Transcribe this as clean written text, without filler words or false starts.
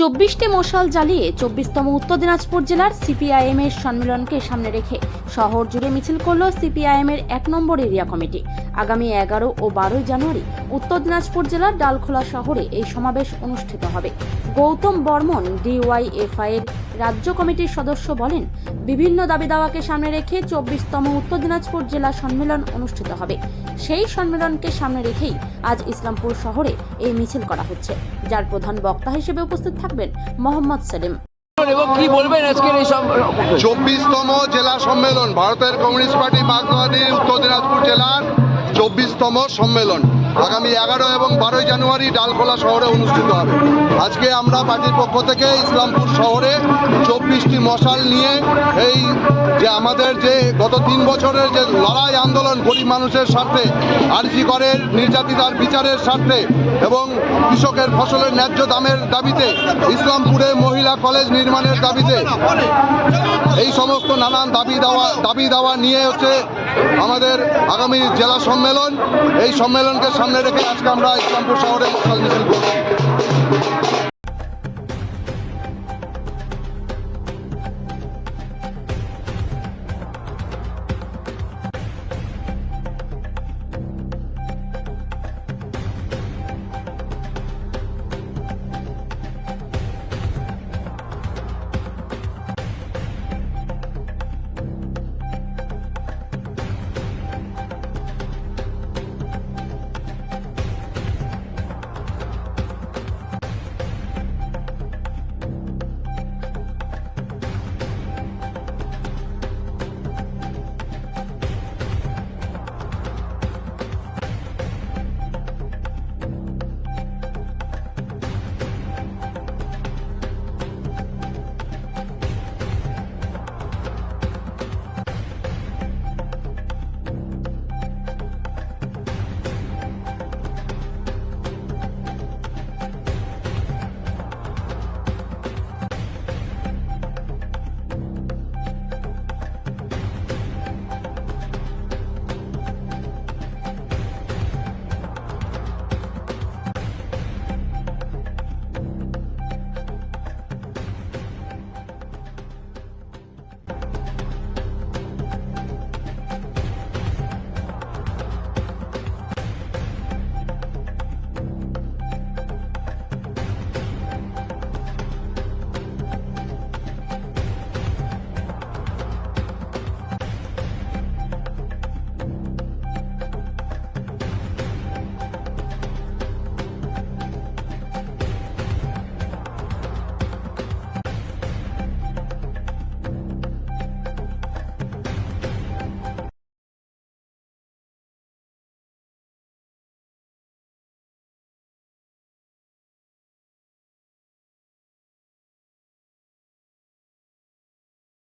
চব্বিশটি মশাল জ্বালিয়ে 24তম উত্তর দিনাজপুর জেলার সিপিআইএম এর সম্মেলনকে সামনে রেখে শহর জুড়ে মিছিল করল সিপিআইএম এর ১ নম্বর এরিয়া কমিটি। আগামী ১১ ও ১২ জানুয়ারি উত্তর দিনাজপুর জেলার ডালখোলা শহরে এই সমাবেশ অনুষ্ঠিত হবে। গৌতম বর্মন ডিওয়াইএফআই এর রাজ্য কমিটির সদস্য বলেন, বিভিন্ন দাবি দাওয়াকে সামনে রেখে 24তম উত্তর দিনাজপুর জেলা সম্মেলন অনুষ্ঠিত হবে। সেই সম্মেলনকে সামনে রেখেই আজ ইসলামপুর শহরে এই মিছিল করা হচ্ছে, যার প্রধান বক্তা হিসেবে উপস্থিত থাকবেন মোহাম্মদ সেলিম। কি বলবেন আজকের এই 24তম জেলা সম্মেলন ভারতের কমিউনিস্ট পার্টি মার্ক্সবাদী উত্তর দিনাজপুর জেলার 24তম সম্মেলন আগামী 11 এবং 12 জানুয়ারি ডালখোলা শহরে অনুষ্ঠিত হবে। আজকে আমরা পার্টির পক্ষ থেকে ইসলামপুর শহরে 24টি মশাল নিয়ে এই যে আমাদের যে গত 3 বছরের যে লড়াই আন্দোলন গরিব মানুষের স্বার্থে, আরজি করের নির্যাতিতার বিচারের স্বার্থে এবং কৃষকের ফসলের ন্যায্য দামের দাবিতে, ইসলামপুরে মহিলা কলেজ নির্মাণের দাবিতে, এই সমস্ত নানান দাবি দাওয়া নিয়ে হচ্ছে আমাদের আগামী জেলা সম্মেলন। এই সম্মেলনকে সামনে রেখে আজকে আমরা ইসলামপুর শহরে মশাল মিছিল করছি।